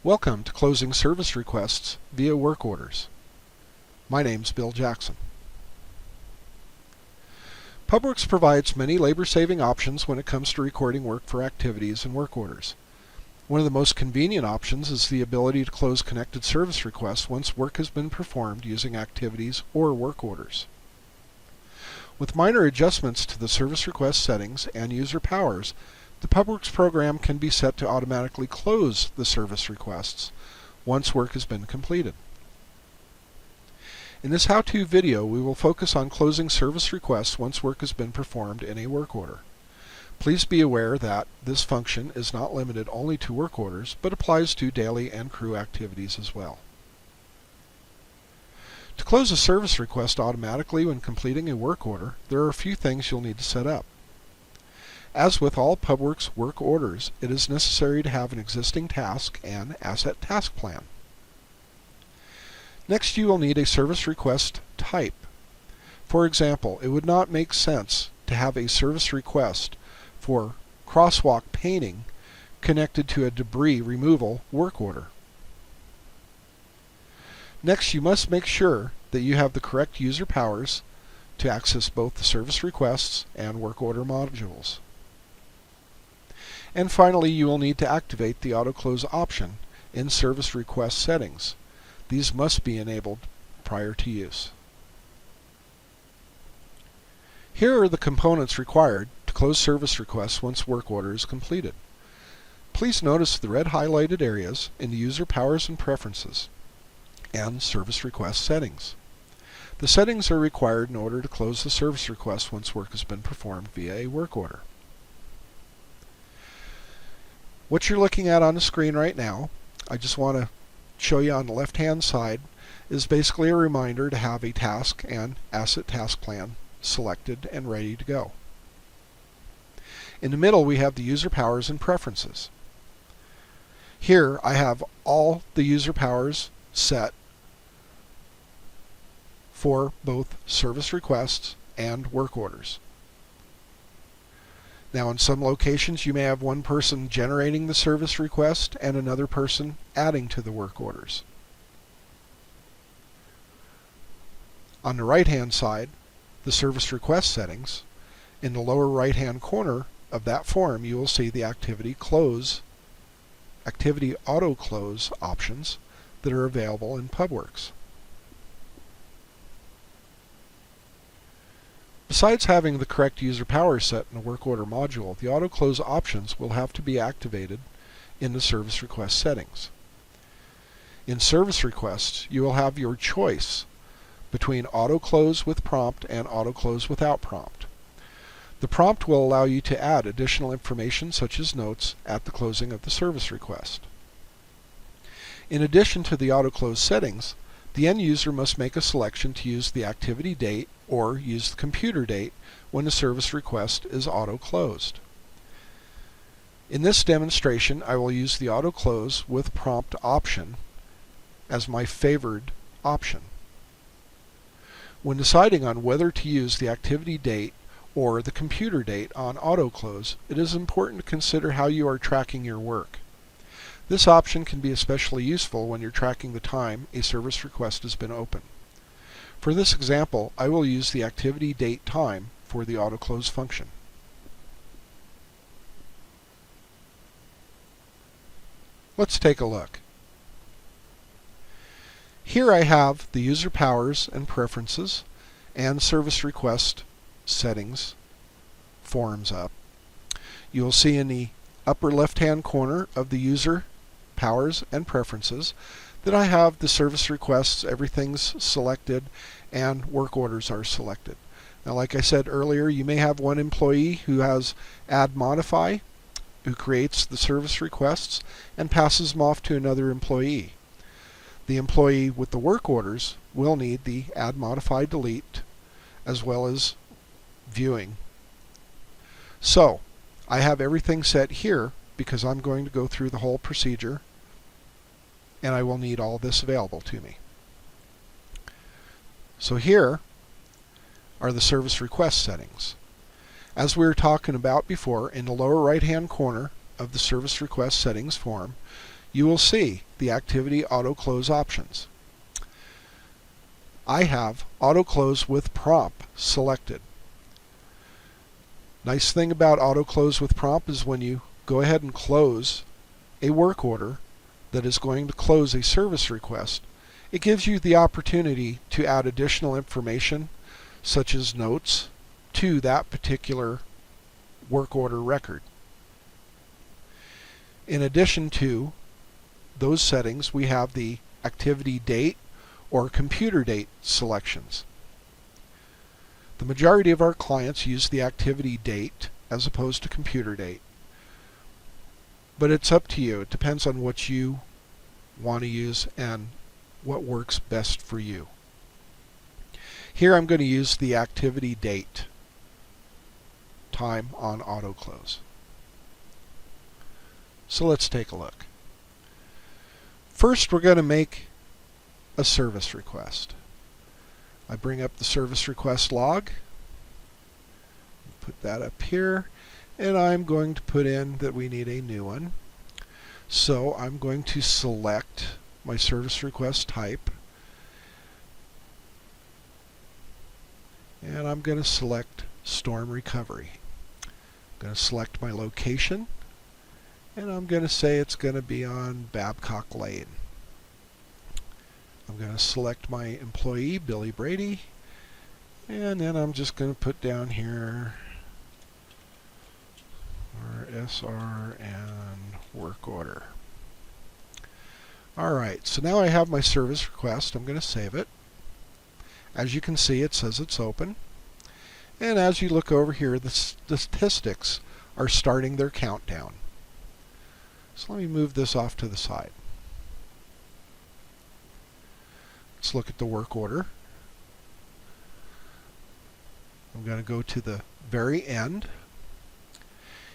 Welcome to closing service requests via work orders. My name's Bill Jackson. PubWorks provides many labor-saving options when it comes to recording work for activities and work orders. One of the most convenient options is the ability to close connected service requests once work has been performed using activities or work orders. With minor adjustments to the service request settings and user powers, the PubWorks program can be set to automatically close the service requests once work has been completed. In this how-to video, we will focus on closing service requests once work has been performed in a work order. Please be aware that this function is not limited only to work orders, but applies to daily and crew activities as well. To close a service request automatically when completing a work order, there are a few things you'll need to set up. As with all PubWorks work orders, it is necessary to have an existing task and asset task plan. Next, you will need a service request type. For example, it would not make sense to have a service request for crosswalk painting connected to a debris removal work order. Next, you must make sure that you have the correct user powers to access both the service requests and work order modules. And finally, you will need to activate the AutoClose option in service request settings. These must be enabled prior to use. Here are the components required to close service requests once work order is completed. Please notice the red highlighted areas in the user powers and preferences and service request settings. The settings are required in order to close the service request once work has been performed via a work order. What you're looking at on the screen right now, I just want to show you on the left-hand side, is basically a reminder to have a task and asset task plan selected and ready to go. In the middle, we have the user powers and preferences. Here, I have all the user powers set for both service requests and work orders. Now, in some locations, you may have one person generating the service request and another person adding to the work orders. On the right-hand side, the service request settings. In the lower right-hand corner of that form, you will see the activity AutoClose options that are available in PubWorks. Besides having the correct user power set in the work order module, the AutoClose options will have to be activated in the service request settings. In service requests, you will have your choice between AutoClose with prompt and AutoClose without prompt. The prompt will allow you to add additional information such as notes at the closing of the service request. In addition to the AutoClose settings, the end user must make a selection to use the activity date or use the computer date when the service request is auto-closed. In this demonstration, I will use the AutoClose with prompt option as my favored option. When deciding on whether to use the activity date or the computer date on AutoClose, it is important to consider how you are tracking your work. This option can be especially useful when you're tracking the time a service request has been open. For this example, I will use the activity date time for the AutoClose function. Let's take a look. Here I have the user powers and preferences and service request settings forms up. You will see in the upper left-hand corner of the user powers and preferences that I have the service requests, everything's selected, and work orders are selected. Now, like I said earlier, you may have one employee who has add modify, who creates the service requests and passes them off to another employee. The employee with the work orders will need the add modify delete as well as viewing. So, I have everything set here because I'm going to go through the whole procedure and I will need all this available to me. So here are the service request settings. As we were talking about before, in the lower right-hand corner of the service request settings form, you will see the Activity AutoClose options. I have AutoClose with Prompt selected. Nice thing about AutoClose with Prompt is when you go ahead and close a work order that is going to close a service request, it gives you the opportunity to add additional information such as notes to that particular work order record. In addition to those settings, we have the activity date or computer date selections. The majority of our clients use the activity date as opposed to computer date. But it's up to you. It depends on what you want to use and what works best for you. Here I'm going to use the activity date time on AutoClose. So let's take a look. First, we're going to make a service request. I bring up the service request log, put that up here, and I'm going to put in that we need a new one. So I'm going to select my service request type, and I'm going to select storm recovery. I'm going to select my location, and I'm going to say it's going to be on Babcock Lane. I'm going to select my employee, Billy Brady, and then I'm just going to put down here our SR and work order. Alright, so now I have my service request. I'm going to save it. As you can see, it says it's open. And as you look over here, the statistics are starting their countdown. So let me move this off to the side. Let's look at the work order. I'm going to go to the very end.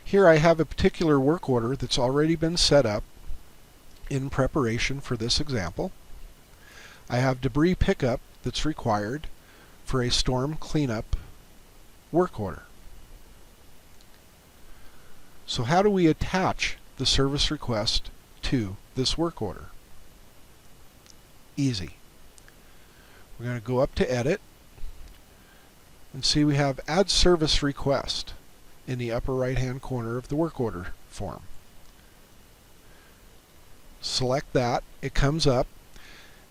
Here I have a particular work order that's already been set up in preparation for this example. I have debris pickup that's required for a storm cleanup work order. So how do we attach the service request to this work order? Easy. We're going to go up to Edit and see we have Add Service Request in the upper right hand corner of the work order form. Select that. It comes up.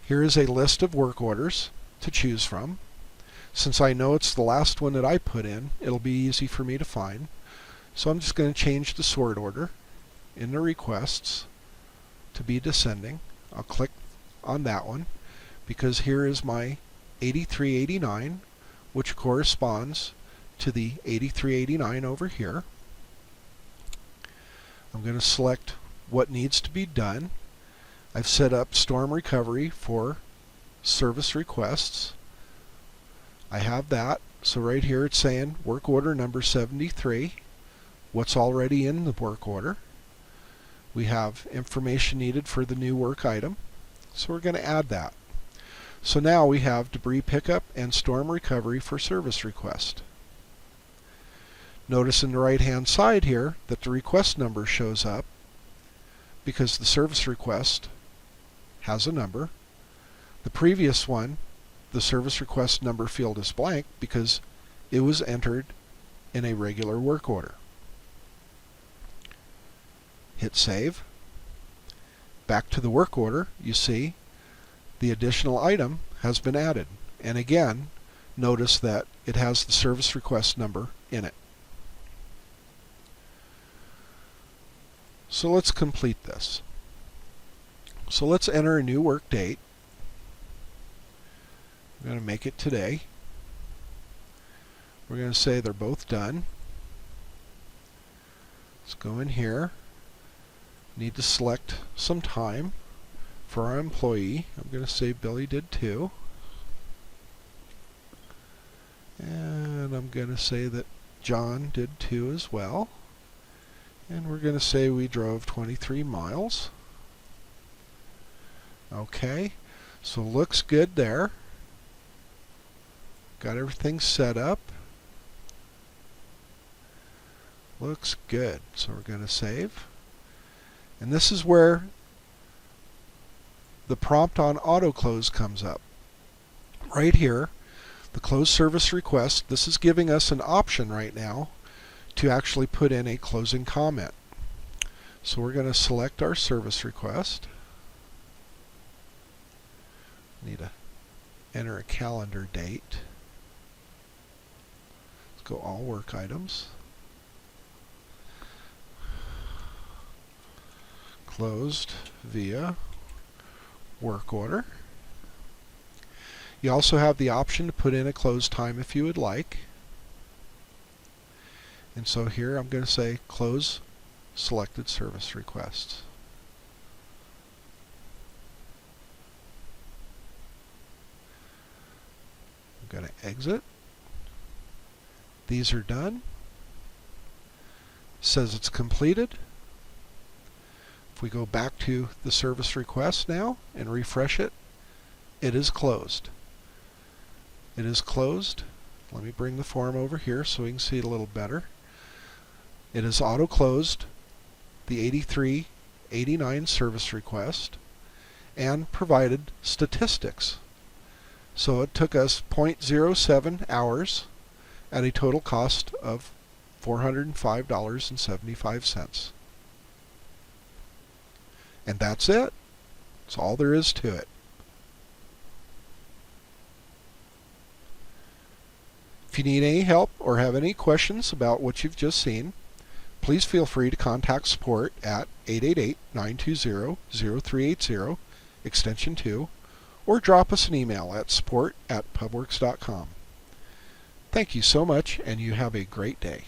Here is a list of work orders to choose from. Since I know it's the last one that I put in, it'll be easy for me to find. So I'm just going to change the sort order in the requests to be descending. I'll click on that one because here is my 8389, which corresponds to the 8389 over here. I'm going to select what needs to be done. I've set up storm recovery for service requests. I have that. So right here it's saying work order number 73. What's already in the work order. We have information needed for the new work item. So we're going to add that. So now we have debris pickup and storm recovery for service request. Notice in the right hand side here that the request number shows up because the service request has a number. The previous one, the service request number field is blank because it was entered in a regular work order. Hit save. Back to the work order, you see the additional item has been added. And again, notice that it has the service request number in it. So let's complete this. So let's enter a new work date. I'm going to make it today. We're going to say they're both done. Let's go in here. Need to select some time for our employee. I'm going to say Billy did 2. And I'm going to say that John did 2 as well. And we're going to say we drove 23 miles. Okay, so looks good there. Got everything set up. Looks good. So we're going to save. And this is where the prompt on AutoClose comes up. Right here, the close service request, this is giving us an option right now to actually put in a closing comment. So we're going to select our service request. Need to enter a calendar date. Let's go all work items. Closed via work order. You also have the option to put in a close time if you would like. And so here I'm going to say close selected service requests. I'm going to exit. These are done. Says it's completed. If we go back to the service request now and refresh it, it is closed. It is closed. Let me bring the form over here so we can see it a little better. It is auto-closed the 8389 service request and provided statistics. So it took us 0.07 hours at a total cost of $405.75. And that's it. That's all there is to it. If you need any help or have any questions about what you've just seen, please feel free to contact support at 888-920-0380, extension 2, or drop us an email at support@pubworks.com. Thank you so much, and you have a great day.